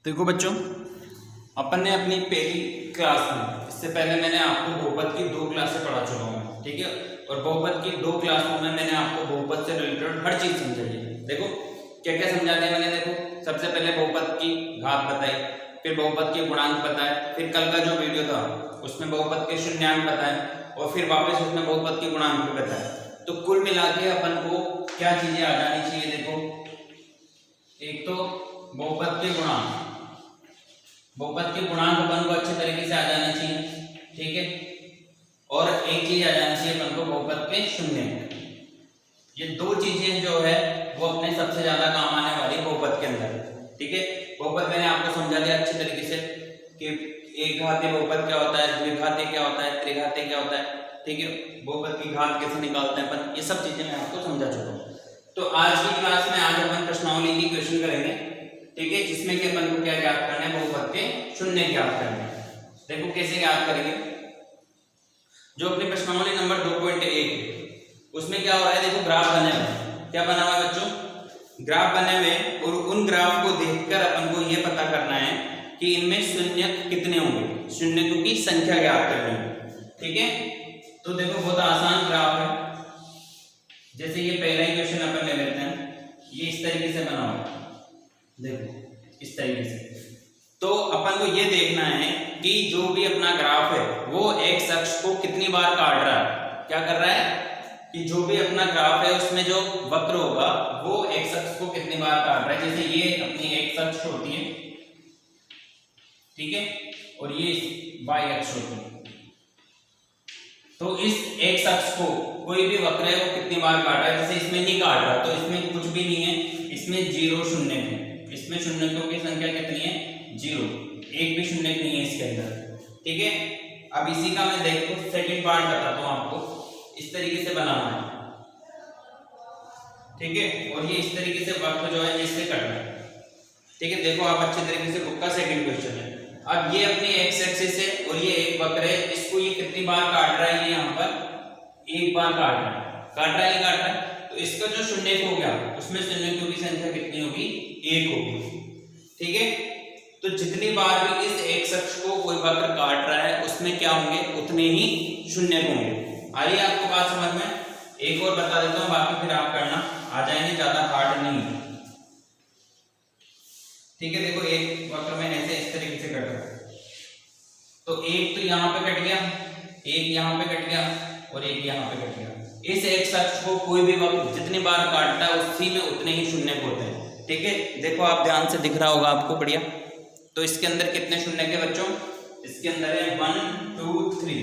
देखो बच्चों, अपन ने अपनी पहली क्लास में, इससे पहले मैंने आपको बहुपद की 2 क्लासें पढ़ा चुका हूँ, ठीक है। और बहुपद की 2 क्लासों में मैंने आपको बहुपद से रिलेटेड हर चीज समझाई है। देखो क्या क्या समझा दिया मैंने। देखो सबसे पहले बहुपद की घात बताई, फिर बहुपद के गुणांक बताए, फिर कल का जो वीडियो था उसमें बहुपद के शून्यांक बताए, और फिर वापस उसमें बहुपद के गुणांक भी बताए। तो कुल मिला के अपन को क्या चीजें आ जानी चाहिए। देखो एक तो बहुपद के गुणांक, बहुपद के गुणांक अपन को अच्छे तरीके से आ जाने चाहिए, ठीक है। और एक चीज आ जानी चाहिए अपन को बहुपद के शून्य। ये 2 चीजें जो है वो अपने सबसे ज्यादा काम आने वाली बहुपद के अंदर, ठीक है। बहुपद मैंने आपको समझा दिया अच्छे तरीके से कि एक घातीय बहुपद क्या होता है, द्विघातीय क्या होता है, त्रिघातीय क्या होता है, ठीक है। बहुपद की घात कैसे निकालते हैं अपन, ये सब चीजें मैं आपको समझा चुका हूँ। तो आज की क्लास में आज अपन प्रश्नावली की क्वेश्चन करेंगे, ठीक है, जिसमें कि अपन को क्या ज्ञात करना है, बहुपद के शून्य ज्ञात करना है। देखो कैसे ज्ञात करेंगे। जो अपनी प्रश्नावली नंबर 2.1 उसमें क्या हो रहा है, देखो ग्राफ बने हुए। क्या बना हुआ है बच्चों, ग्राफ बने हुए, और उन ग्राफ को देखकर अपन को यह पता करना है कि इनमें शून्य कितने होंगे, शून्यों की संख्या ज्ञात करनी है, ठीक है। तो देखो बहुत आसान ग्राफ है। जैसे ये पहला ही क्वेश्चन अपन ले लेते हैं, ये इस तरीके से बना हुआ है, देखो इस तरीके से। तो अपन को ये देखना है कि जो भी अपना ग्राफ है वो एक्स अक्ष को कितनी बार काट रहा है। क्या कर रहा है कि जो भी अपना ग्राफ है उसमें जो वक्र होगा वो एक्स अक्ष को कितनी बार काट रहा है। जैसे ये अपनी एक्स अक्ष होती है, ठीक है, और ये वाई अक्ष होती है। तो इस एक्स अक्ष को कोई भी वक्र है वो कितनी बार काट रहा है। जैसे इसमें नहीं काट रहा तो इसमें कुछ भी नहीं है, इसमें 0 शून्य है, इसमें शून्यों की संख्या कितनी है, 0, एक भी शून्य नहीं है इसके अंदर, ठीक है। अब इसी का मैं देखो सेकंड पार्ट बताता हूँ आपको। इस तरीके से बनाना है, ठीक है, और ये इस तरीके से वक्र जो है इससे कट रहा है, ठीक है। देखो आप अच्छे तरीके से, बुक का सेकंड क्वेश्चन है। अब ये अपनी एक्स एक्सिस है और ये एक वक्र है, इसको ये कितनी बार काट रहा है, ये यहाँ पर एक बार काट रहा है, काट रहा है, ये काट रहा है। तो इसका जो शून्य हो गया उसमें शून्यों की संख्या कितनी होगी, 1 होगी, ठीक है। तो जितनी बार भी इस एक्स अक्ष को कोई वक्र काट रहा है उसमें क्या होंगे, उतने ही शून्य होंगे। आइए आपको बात समझ में। एक और बता देता हूँ, बाकी फिर आप करना आ जाएंगे, ज्यादा हार्ड नहीं है, ठीक है। देखो एक वक्र में ऐसे इस तरीके से कट रहा है, तो एक तो यहाँ पे कट गया, एक यहाँ पे कट गया, और एक यहाँ पे कट गया। इस एक्स अक्ष को कोई भी वक्र जितनी बार काटता है उसी में उतने ही शून्य होते हैं, ठीक है। देखो आप ध्यान से दिख रहा होगा आपको, बढ़िया। तो इसके अंदर कितने शून्य के बच्चों, इसके अंदर है 1 2 3,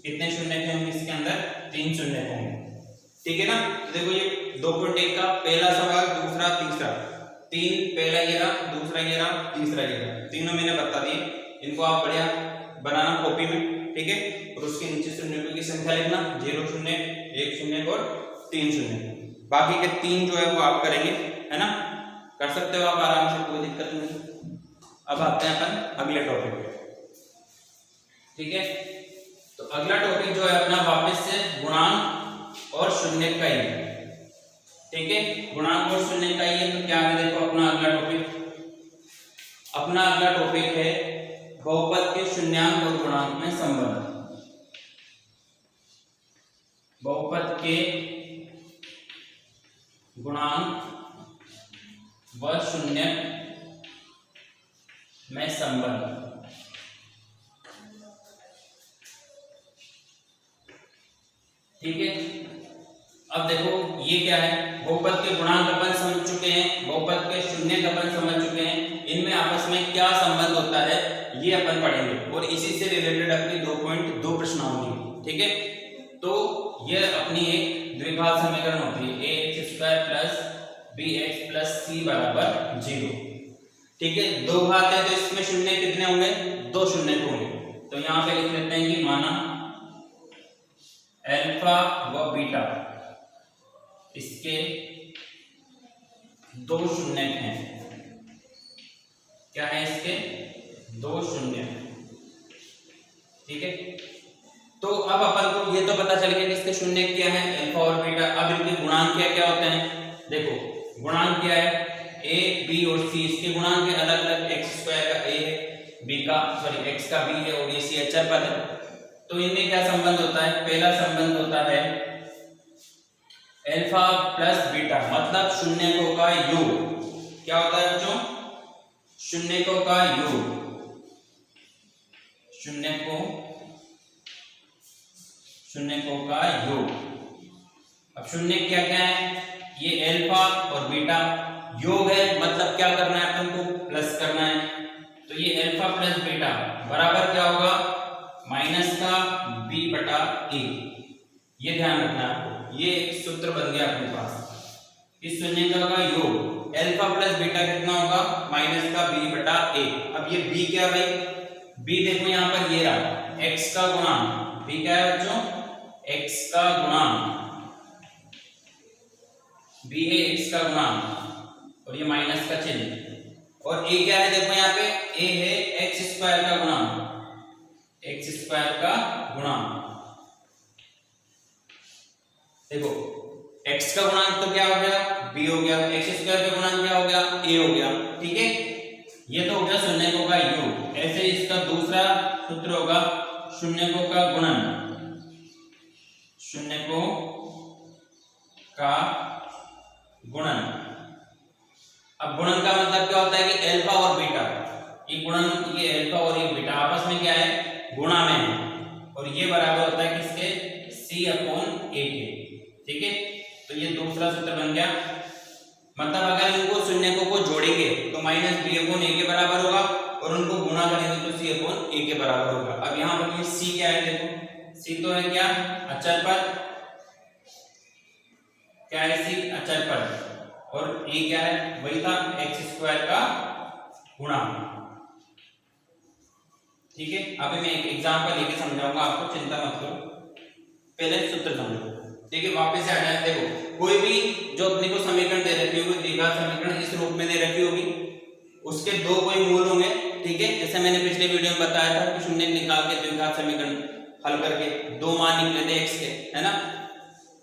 कितने शून्य के होंगे इसके अंदर, 3 शून्य होंगे, ठीक है ना। तो देखो ये 2.1 का पहला सवाल, दूसरा, तीसरा, 3 पहला ये रहा, दूसरा ये रहा, तीसरा ये रहा, तीनों मैंने बता दिए। इनको आप बढ़िया बनाना कॉपी में, ठीक है, और उसके नीचे शून्यों की संख्या लिखना, 0 शून्य, 1 शून्य और 3 शून्य। बाकी के 3 जो है वो आप करेंगे, है ना, कर सकते हो आप आराम से, कोई दिक्कत नहीं। अब आते हैं अपन अगले टॉपिक पे, ठीक है। तो अगला टॉपिक जो है अपना वापस से गुणांक और शून्य का ही है, ठीक है। गुणांक और शून्य का ही है। तो क्या है, देखो अपना अगला टॉपिक है बहुपद के शून्यांक और गुणांक में संबंध। बहुपद के गुणांक व शून्य में संबंध, ठीक है। अब देखो ये क्या है, बहुपद के गुणांक अपन समझ चुके हैं, बहुपद के शून्य अपन समझ चुके हैं, इनमें आपस में क्या संबंध होता है ये अपन पढ़ेंगे, और इसी से रिलेटेड अपनी 2.2 प्रश्नावली, ठीक है। तो ये अपनी एक द्विघात समीकरण होती है, ax² + bx + c = 0, ठीक है। 2 घात है तो इसमें शून्य कितने होंगे, 2 शून्य होंगे। तो यहाँ पे लिख लेते हैं कि माना अल्फा व बीटा इसके 2 शून्य हैं। क्या है इसके 2 शून्य, ठीक है। तो अब अपन को ये तो पता चल गया कि इसके शून्य क्या है, अल्फा और बीटा। अब इनके गुणांक क्या होते हैं, देखो गुणांक क्या है, ए बी और सी, इसके गुणांक अलग अलग, x² x का b है और ये c अचर पद है। तो इनमें क्या संबंध होता है? पहला संबंध होता है अल्फा प्लस बीटा, मतलब शून्यकों का योग। क्या होता है बच्चों? शून्यकों का योग। शून्यकों का योग। अब शून्य क्या क्या है? ये अल्फा और बीटा योग है, मतलब क्या करना है अपन को? प्लस करना है। तो ये अल्फा प्लस बीटा बराबर क्या होगा? माइनस का b बटा a। ये ध्यान रखना है आपको, ये एक सूत्र बन गया अपने पास। इस शून्यकों का योग अल्फा प्लस बीटा कितना होगा? माइनस का b बटा a। अब ये b क्या भाई? b देखो यहाँ पर ये रहा x का गुणांक। b क्या है बच्चों? x का गुणांक। b है x का गुणांक और ये माइनस का चिन्ह। और a क्या है? देखो यहाँ पे a है x स्क्वायर का गुणांक। x स्क्वायर का गुणांक देखो, x का गुणांक तो क्या हो गया? b हो गया। x स्क्वायर का गुणांक क्या हो गया? a हो गया। ठीक है, ये तो हो गया शून्यकों का योग। ऐसे इसका दूसरा सूत्र होगा शून्यकों का गुणन। शून्यकों का गुणन। अब गुणन का मतलब क्या होता है कि अल्फा और बीटा, ये गुणन, ये अल्फा और ये बीटा आपस में क्या है? गुणा में है। और ये बराबर होता है किसके? c अपॉन a के। ठीक है, तो ये दूसरा सूत्र बन गया। मतलब अगर इनको शून्यकों को जोड़ेंगे तो माइनस b अपॉन a के बराबर होगा और उनको गुणा करेंगे तो c अपॉन a के बराबर होगा। अब यहाँ पर ये c क्या है? देखो c तो है क्या? अचर पद। क्या है c? अचर पद। और a क्या है? वही था x स्क्वायर का गुणांक। ठीक है, अभी मैं एक एग्जांपल लेके समझाऊंगा आपको, चिंता मत करो, पहले सूत्र समझो। ठीक है, वापस से आ जाए। देखो कोई भी जो अपने को समीकरण दे रखी होगी, द्विघात समीकरण इस रूप में दे रखी होगी, उसके दो कोई मूल होंगे। ठीक है, जैसे मैंने पिछले वीडियो में बताया था कि शून्य निकाल के द्विघात समीकरण हल करके दो मान निकले थे x के, है ना।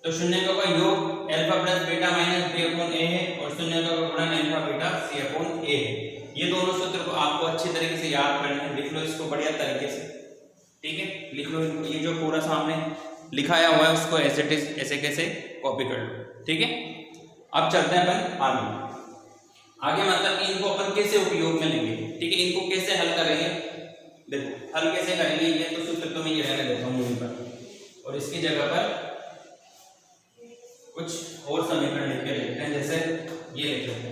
तो शून्यकों का योग alpha plus beta minus b upon a है और शून्यकों का गुणन alpha beta c upon a है। ये दोनों सूत्र को आपको अच्छी तरीके से याद करना है। लिख लो इसको बढ़िया तरीके से। ठीक है, लिख लो। ये जो पूरा सामने लिखाया हुआ है उसको एज इट इज ऐसे कैसे कॉपी कर लो। ठीक है, अब चलते हैं अपन आगे मतलब कि इनको अपन कैसे उपयोग में लेंगे। ठीक है, इनको कैसे हल करेंगे। देखो हल कैसे करेंगे, ये तो सूत्र तो मैं ये रहने देता हूँ यहीं पर, और इसकी जगह पर कुछ और समीकरण लिख के लिखते हैं। जैसे ये लिख लेते हैं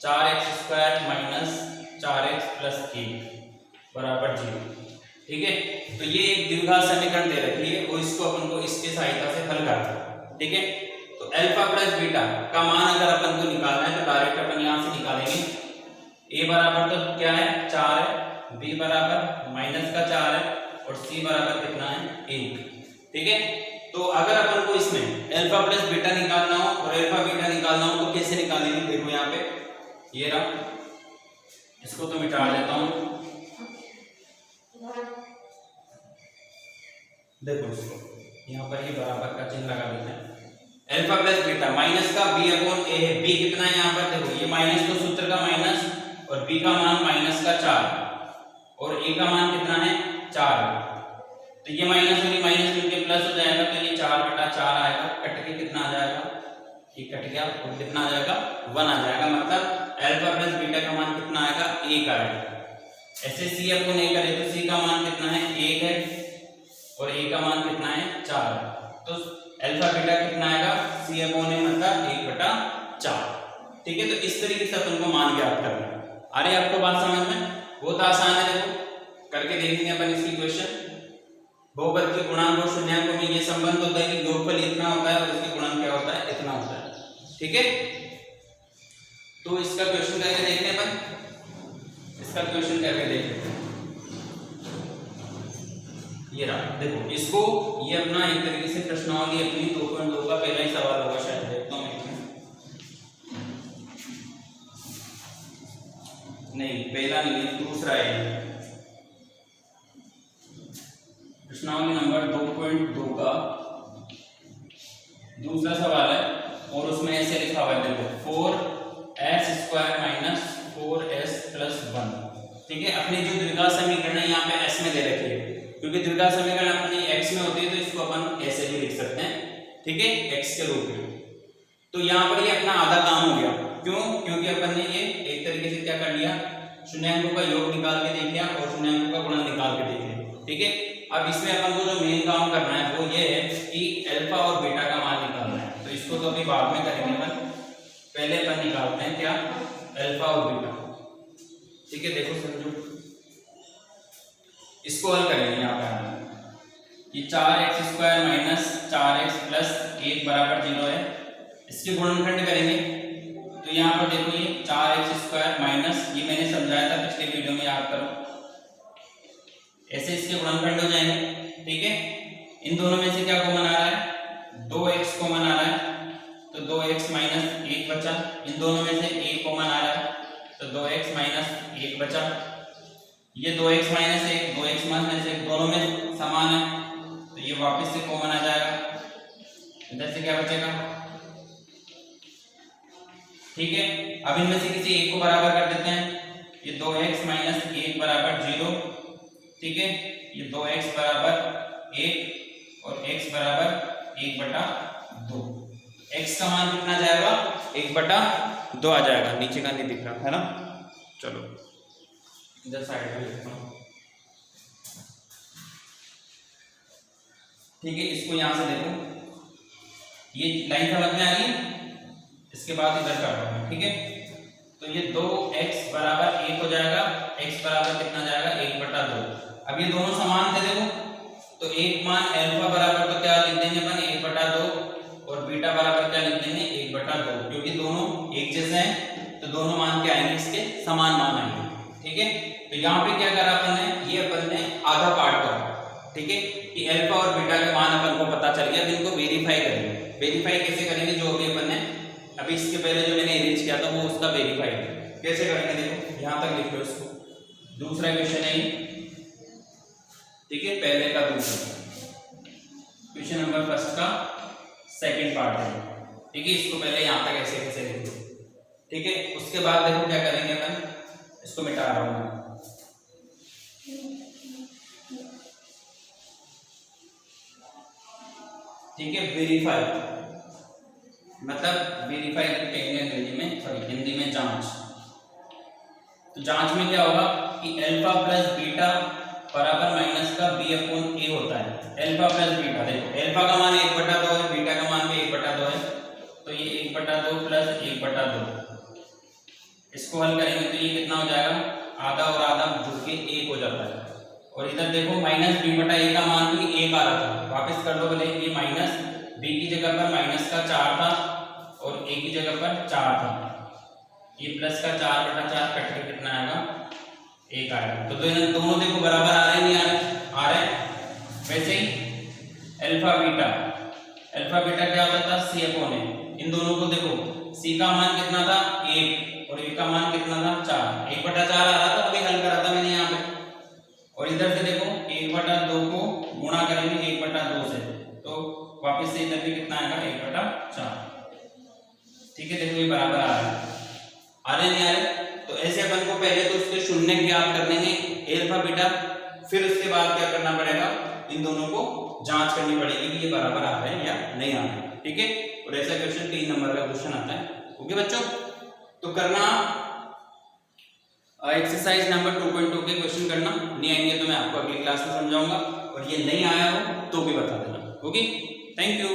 4x square minus 4x plus 1 बराबर 0। ठीक है, तो ये एक द्विघात समीकरण दे रखी है और इसको अपन को इसकी सहायता से हल करना है। ठीक है, तो अल्फा प्लस बीटा का मान अगर अपन को निकालना है तो डायरेक्ट अपन यहाँ से निकालेंगे। a बराबर तो क्या है? 4 है, b बराबर माइनस का 4 है और c बराबर कितना है? 1। ठीक है, तो अगर अपन को इसमें अल्फा प्लस बीटा निकालना हो और अल्फा बीटा निकालना हो तो कैसे निकालेंगे? देखो यहाँ पे ये रहा, इसको तो मिटा देता हूं। देखो इसको यहाँ पर ये बराबर का चिन्ह लगा देते हैं। अल्फा प्लस बीटा माइनस का b अपॉन a है। b कितना है यहाँ पर? देखो ये माइनस तो सूत्र का माइनस और b का मान माइनस का 4 और a का मान कितना है? 4। तो ये माइनस और ये माइनस मिलकर प्लस हो जाएगा, तो ये 4 बटा 4 आएगा। कट के कितना आ जाएगा? ये कट गया और कितना आ जाएगा? 1 आ जाएगा। मतलब अल्फा प्लस बीटा का मान कितना आएगा? 1 आएगा। ऐसे c अपॉन a करें तो c का मान कितना है? 1 है और a का मान कितना है? 4 है। तो अल्फा बीटा कितना आएगा? c अपॉन a मतलब 1 बटा 4। ठीक है, तो इस तरीके से अपन को मान ज्ञात करना है। आ रही है आपको बात समझ में? बहुत आसान है, देखो करके देखेंगे अपन इसकी क्वेश्चन। बहुपद के गुणांक और शून्यांकों में ये संबंध होता है कि योगफल इतना होता है और इसके गुणन क्या होता है? इतना होता है। ठीक है, तो इसका क्वेश्चन करके देखते हैं अपन। इसका क्वेश्चन करके देखते हैं। ये रहा, देखो इसको, ये अपना एक तरीके से प्रश्नावली अपनी 2.2 का पहला ही सवाल होगा शायद। देखता हूं नहीं, पहला नहीं है, दूसरा है। प्रश्नावली नंबर 2.2 का दूसरा सवाल है और उसमें ऐसे लिखा हुआ है, देखो 4s square minus 4s plus 1 ठीक है। अपनी जो द्विघात समीकरण है यहाँ पे s में दे रखी है, क्योंकि द्विघात समीकरण अपनी x में होती है तो इसको अपन ऐसे भी लिख सकते हैं, ठीक है, x के रूप में। तो यहाँ पर ये अपना आधा काम हो गया। क्यों? क्योंकि अपन ने ये एक तरीके से क्या कर लिया, शून्याङ्कों का योग निकाल के देख लिया और शून्याङ्कों का गुणन निकाल के देख लिया, ठीक है। अब इसमें अपन को जो मेन काम करना है वो ये है कि अल्फा और बीटा का मान निकालना है। तो इसको तो अभी बाद में करेंगे अपन, पहले अपन निकालते हैं क्या, अल्फा और बीटा, ठीक है। देखो समझो, इसको हल करेंगे। यहाँ पर ये 4x² माइनस 4x प्लस 1 बराबर 0 है, इसके गुणनखंड करेंगे। तो यहाँ पर देखो ये 4x² माइनस, ये मैंने समझाया था पिछले वीडियो में, याद करो, ऐसे इसके गुणनखंड हो जाएंगे, ठीक है। इन दोनों में से क्या कॉमन आ रहा है, 2x कॉमन आ रहा है, तो 2x माइनस 1 बचा। इन दोनों में से 1 कॉमन आ रहा है, तो 2x माइनस 1 बचा। ये 2x माइनस 1, 2x माइनस 1 दोनों में समान है, तो ये वापस से कॉमन आ जाएगा। इधर से क्या बचेगा, ठीक है। अब इनमें से किसी एक को बराबर कर देते हैं। ये 2x माइनस 1 बराबर 0, ठीक है। ये 2x बराबर 1 और x बराबर 1/2। x का मान कितना जाएगा, 1/2 आ जाएगा। नीचे का नहीं दिख रहा है ना, चलो इधर साइड पे लिखता हूँ, ठीक है। इसको यहां से देखो, ये लाइन समझ में आ गई, इसके बाद इधर कर रहा हूं, ठीक है। तो ये 2x बराबर 1 हो जाएगा, x बराबर कितना जाएगा, 1/2। अब ये दोनों समान थे देखो, तो एक मान अल्फा बराबर तो क्या लिख देंगे अपन, 1/2, और बीटा बराबर क्या लिख देंगे, 1/2, क्योंकि दोनों एक जैसे हैं तो दोनों मान क्या आएंगे, इसके समान मान आएंगे, ठीक है। तो यहाँ पे क्या करा अपन ने, ये अपन ने आधा पार्ट करा, ठीक है, कि अल्फा और बीटा के मान अपन को पता चल गया। अब इनको वेरीफाई करेंगे। वेरीफाई कैसे करेंगे, जो अभी अपन ने अभी इसके पहले जो मैंने अरेंज किया था वो उसका वेरीफाई कैसे करेंगे, देखो यहाँ तक लिख लो इसको। दूसरा क्वेश्चन है ये, ठीक है, पहले का दूसरा, क्वेश्चन नंबर फर्स्ट का सेकंड पार्ट है, ठीक है। इसको पहले यहाँ तक ऐसे कैसे लिख लो, ठीक है। उसके बाद देखो क्या करेंगे अपन, इसको मिटा रहा हूं मैं, ठीक है। वेरीफाई मतलब वेरीफाई कहेंगे अंग्रेजी में, सॉरी हिंदी में जांच। तो जांच में क्या होगा कि अल्फा प्लस बीटा बराबर माइनस का b/a होता है। अल्फा प्लस बीटा, देखो अल्फा का मान 1/2 है, बीटा का मान भी 1/2 है, तो ये 1/2 प्लस 1/2, इसको हल करेंगे तो ये कितना हो जाएगा, आधा और आधा जुड़ के 1 हो जाता है। और इधर देखो माइनस b/a का मान भी 1 आ रहा था, वापस कर लो भले, ये माइनस b की जगह पर माइनस का 4 था और a की जगह पर 4 था, ये प्लस का 4/4 कट के कितना आएगा, 1 आएगा। तो दोनों देखो बराबर आ रहे हैं, नहीं आ रहे हैं। वैसे ही अल्फा बीटा क्या होता था, c/a। इन दोनों को देखो, c का मान कितना था, 1, और a का मान कितना था, 4, 1/4 आ रहा था, अभी हल करा था मैंने यहाँ पे। और इधर से देखो 1/2 को गुणा करेंगे 1/2 से, तो वापस से इधर भी कितना आएगा, 1/4, ठीक है। देखो ये बराबर आ रहा है, आ रहे नहीं आ रहे। तो ऐसे अपन को पहले तो उसके शून्य ज्ञात कर लेंगे, अल्फा बीटा, फिर उसके बाद क्या करना पड़ेगा, इन दोनों को जांच करनी पड़ेगी कि ये बराबर आ रहे हैं या नहीं आ रहे, ठीक है। और ऐसा क्वेश्चन 3 नंबर का क्वेश्चन आता है, ओके बच्चों। तो करना एक्सरसाइज नंबर 2.2 के क्वेश्चन करना, नहीं आएंगे तो मैं आपको अगली क्लास में समझाऊंगा, और ये नहीं आया हो तो भी बता देना, ओके। Thank you.